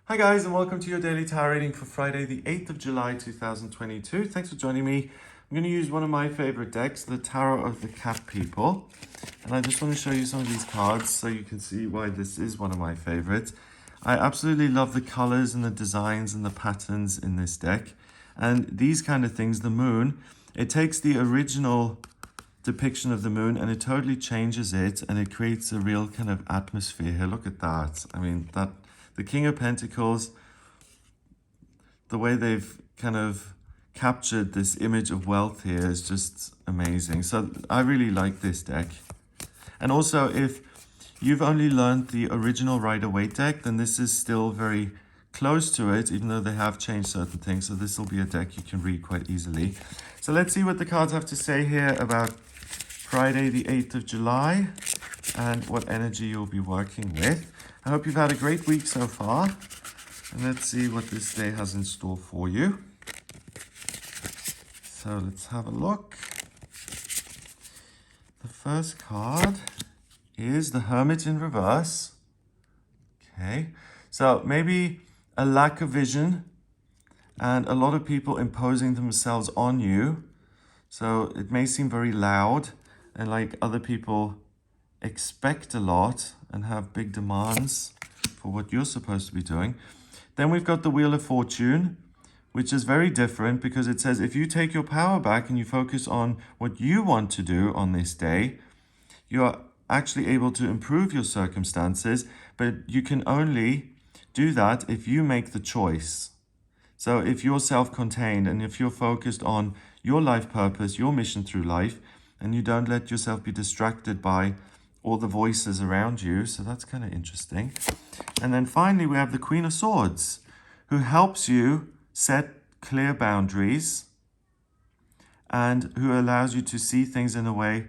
Hi guys, and welcome to your daily tarot reading for Friday the 8th of July 2022. Thanks for joining me. I'm going to use one of my favorite decks, the Tarot of the Cat People. And I just want to show you some of these cards so you can see why this is one of my favorites. I absolutely love the colors and the designs and the patterns in this deck. And these kind of things, the moon, it takes the original depiction of the moon and it totally changes it, and it creates a real kind of atmosphere here. Look at that. I mean, that the King of Pentacles, the way they've kind of captured this image of wealth here is just amazing. So I really like this deck. And also, if you've only learned the original Rider-Waite deck, then this is still very close to it, even though they have changed certain things. So this will be a deck you can read quite easily. So let's see what the cards have to say here about Friday the 8th of July and what energy you'll be working with. I hope you've had a great week so far. And let's see what this day has in store for you. So let's have a look. The first card is the Hermit in reverse. Okay, so maybe a lack of vision and a lot of people imposing themselves on you. So it may seem very loud and like other people expect a lot and have big demands for what you're supposed to be doing. Then we've got the Wheel of Fortune, which is very different because it says if you take your power back and you focus on what you want to do on this day, you are actually able to improve your circumstances, but you can only do that if you make the choice. So if you're self-contained and if you're focused on your life purpose, your mission through life, and you don't let yourself be distracted by all the voices around you. So that's kind of interesting. And then finally, we have the Queen of Swords, who helps you set clear boundaries and who allows you to see things in a way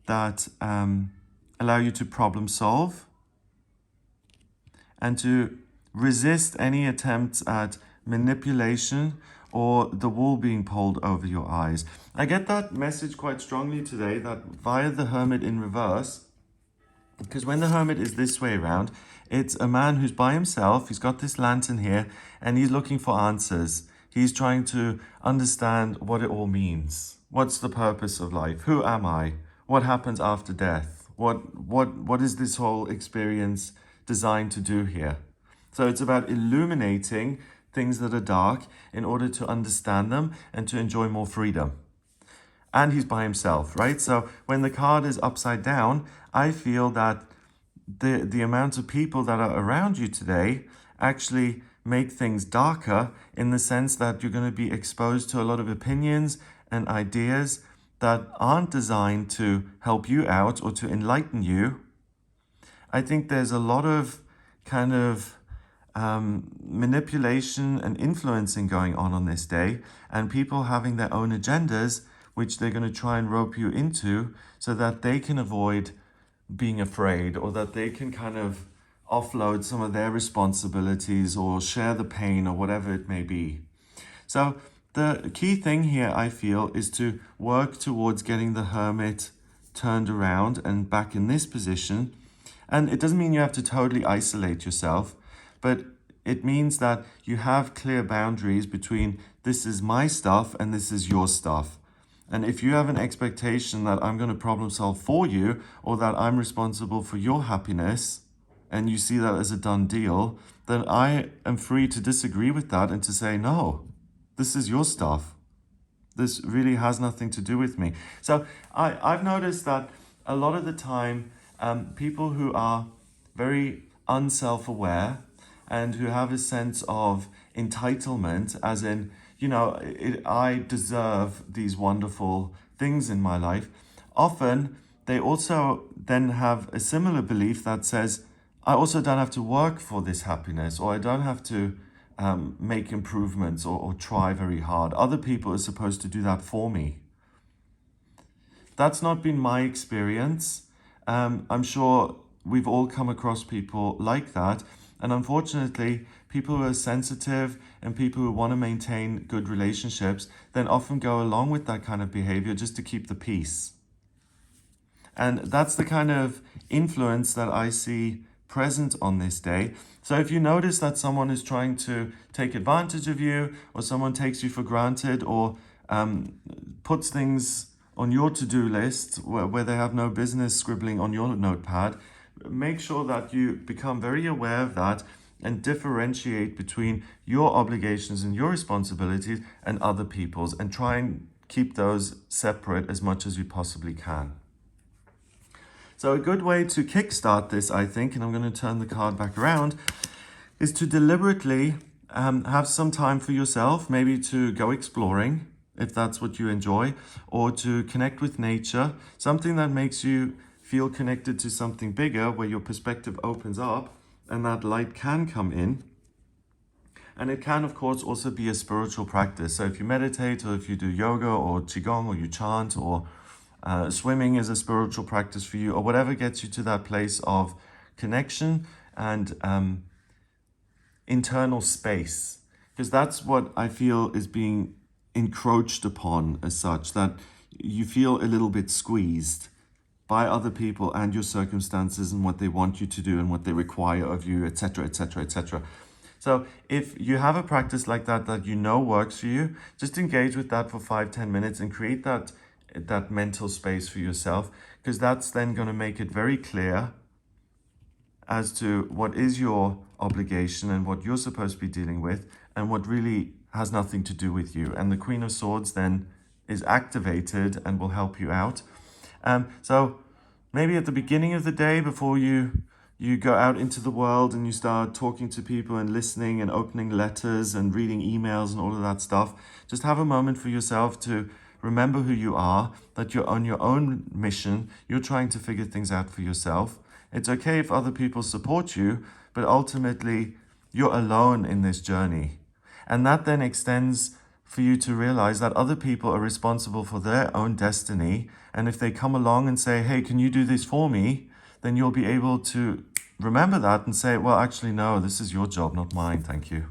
that allow you to problem solve and to resist any attempts at manipulation or the wool being pulled over your eyes. I get that message quite strongly today, that via the Hermit in reverse, because when the Hermit is this way around, it's a man who's by himself. He's got this lantern here and he's looking for answers. He's trying to understand what it all means. What's the purpose of life? Who am I? What happens after death? What is this whole experience designed to do here? So it's about illuminating things that are dark in order to understand them and to enjoy more freedom. And he's by himself, right? So when the card is upside down, I feel that the amount of people that are around you today actually make things darker, in the sense that you're going to be exposed to a lot of opinions and ideas that aren't designed to help you out or to enlighten you. I think there's a lot of kind of manipulation and influencing going on this day, and people having their own agendas which they're going to try and rope you into so that they can avoid being afraid, or that they can kind of offload some of their responsibilities or share the pain or whatever it may be. So the key thing here, I feel, is to work towards getting the Hermit turned around and back in this position. And it doesn't mean you have to totally isolate yourself, but it means that you have clear boundaries between this is my stuff and this is your stuff. And if you have an expectation that I'm going to problem solve for you, or that I'm responsible for your happiness, and you see that as a done deal, then I am free to disagree with that and to say, no, this is your stuff. This really has nothing to do with me. So I've noticed that a lot of the time, people who are very unself-aware and who have a sense of entitlement, as in, you know, I deserve these wonderful things in my life, often they also then have a similar belief that says, I also don't have to work for this happiness, or I don't have to make improvements or try very hard. Other people are supposed to do that for me. That's not been my experience. I'm sure we've all come across people like that. And unfortunately, people who are sensitive and people who want to maintain good relationships then often go along with that kind of behavior just to keep the peace. And that's the kind of influence that I see present on this day. So if you notice that someone is trying to take advantage of you, or someone takes you for granted, or puts things on your to-do list where they have no business scribbling on your notepad, make sure that you become very aware of that and differentiate between your obligations and your responsibilities and other people's, and try and keep those separate as much as you possibly can. So a good way to kickstart this, I think, and I'm going to turn the card back around, is to deliberately have some time for yourself, maybe to go exploring, if that's what you enjoy, or to connect with nature, something that makes you feel connected to something bigger, where your perspective opens up and that light can come in. And it can, of course, also be a spiritual practice. So if you meditate, or if you do yoga or qigong, or you chant, or swimming is a spiritual practice for you, or whatever gets you to that place of connection and internal space. Because that's what I feel is being encroached upon as such, that you feel a little bit squeezed by other people and your circumstances and what they want you to do and what they require of you, etc., etc., etc. So if you have a practice like that you know works for you, just engage with that for 5-10 minutes and create that mental space for yourself, because that's then going to make it very clear as to what is your obligation and what you're supposed to be dealing with, and what really has nothing to do with you. And the Queen of Swords then is activated and will help you out. So maybe at the beginning of the day, before you go out into the world and you start talking to people and listening and opening letters and reading emails and all of that stuff, just have a moment for yourself to remember who you are, that you're on your own mission, you're trying to figure things out for yourself. It's okay if other people support you, but ultimately you're alone in this journey. And that then extends for you to realize that other people are responsible for their own destiny. And if they come along and say, hey, can you do this for me? Then you'll be able to remember that and say, well, actually, no, this is your job, not mine. Thank you.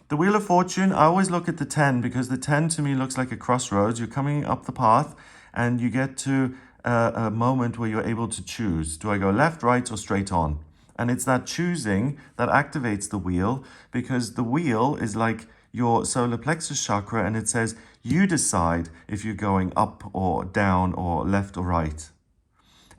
The Wheel of Fortune, I always look at the 10, because the 10 to me looks like a crossroads. You're coming up the path and you get to a moment where you're able to choose. Do I go left, right, or straight on? And it's that choosing that activates the wheel, because the wheel is like your solar plexus chakra, and it says you decide if you're going up or down or left or right.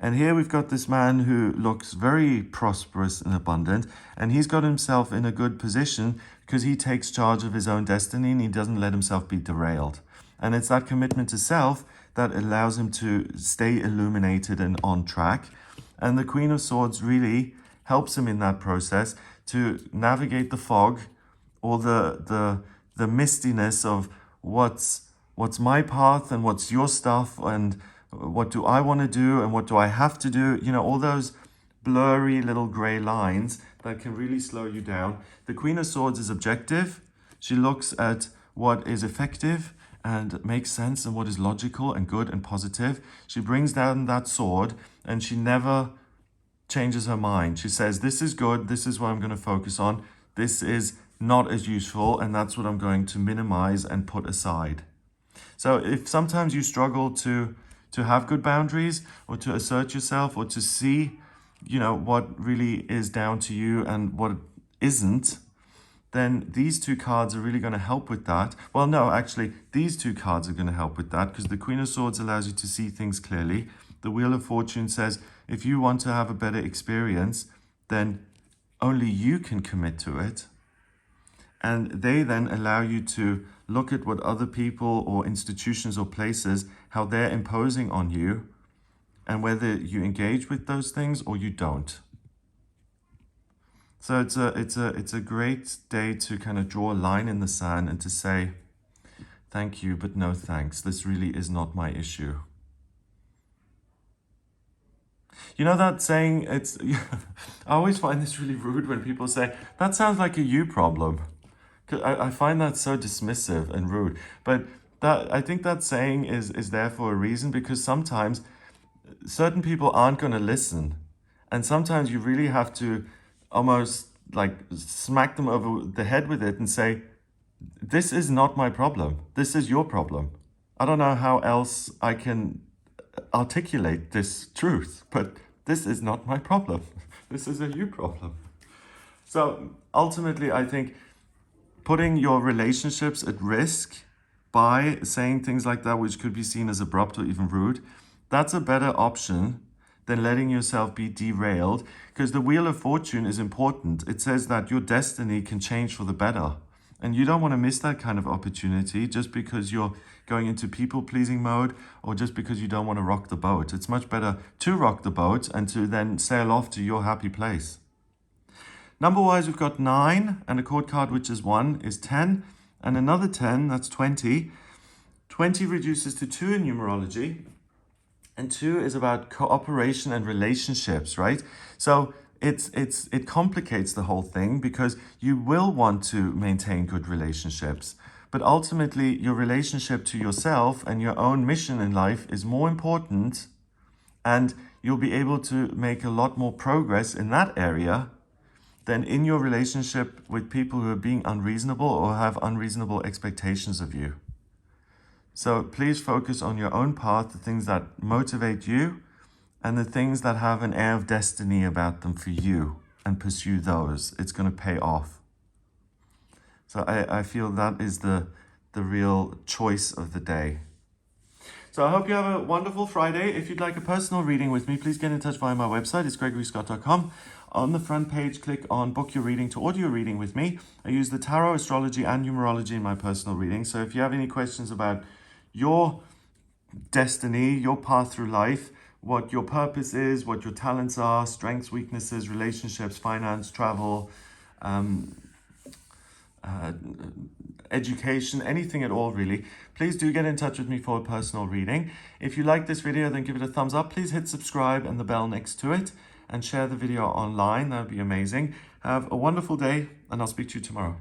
And here we've got this man who looks very prosperous and abundant, and he's got himself in a good position because he takes charge of his own destiny and he doesn't let himself be derailed. And it's that commitment to self that allows him to stay illuminated and on track. And the Queen of Swords really helps him in that process to navigate the fog, or the mistiness of what's my path and what's your stuff, and what do I want to do and what do I have to do, all those blurry little gray lines that can really slow you down. The Queen of Swords is objective. She looks at what is effective and makes sense and what is logical and good and positive. She brings down that sword and she never changes her mind. She says, this is good, this is what I'm going to focus on, this is not as useful, and that's what I'm going to minimize and put aside. So if sometimes you struggle to have good boundaries, or to assert yourself, or to see what really is down to you and what isn't, then these two cards are really going to help with that. Well, no, actually, these two cards are going to help with that, because the Queen of Swords allows you to see things clearly. The Wheel of Fortune says, if you want to have a better experience, then only you can commit to it. And they then allow you to look at what other people or institutions or places, how they're imposing on you, and whether you engage with those things or you don't. So it's a great day to kind of draw a line in the sand and to say, thank you, but no thanks. This really is not my issue. You know that saying, I always find this really rude when people say, that sounds like a you problem. I find that so dismissive and rude. But I think that saying is there for a reason, because sometimes certain people aren't going to listen. And sometimes you really have to almost like smack them over the head with it and say, this is not my problem. This is your problem. I don't know how else I can articulate this truth, but this is not my problem. This is a you problem. So ultimately, I think putting your relationships at risk by saying things like that, which could be seen as abrupt or even rude, that's a better option than letting yourself be derailed, because the Wheel of Fortune is important. It says that your destiny can change for the better. And you don't want to miss that kind of opportunity just because you're going into people-pleasing mode or just because you don't want to rock the boat. It's much better to rock the boat and to then sail off to your happy place. Number-wise, we've got 9, and a chord card, which is 1, is 10, and another 10, that's 20. 20 reduces to 2 in numerology, and 2 is about cooperation and relationships, right? So it complicates the whole thing because you will want to maintain good relationships, but ultimately your relationship to yourself and your own mission in life is more important, and you'll be able to make a lot more progress in that area than in your relationship with people who are being unreasonable or have unreasonable expectations of you. So please focus on your own path, the things that motivate you, and the things that have an air of destiny about them for you, and pursue those. It's going to pay off. So I feel that is the real choice of the day. So I hope you have a wonderful Friday. If you'd like a personal reading with me, please get in touch via my website. It's gregoryscott.com. On the front page, click on Book Your Reading to audio reading with me. I use the tarot, astrology, and numerology in my personal reading. So if you have any questions about your destiny, your path through life, what your purpose is, what your talents are, strengths, weaknesses, relationships, finance, travel, education, anything at all really, please do get in touch with me for a personal reading. If you like this video, then give it a thumbs up. Please hit subscribe and the bell next to it, and share the video online. That would be amazing. Have a wonderful day, and I'll speak to you tomorrow.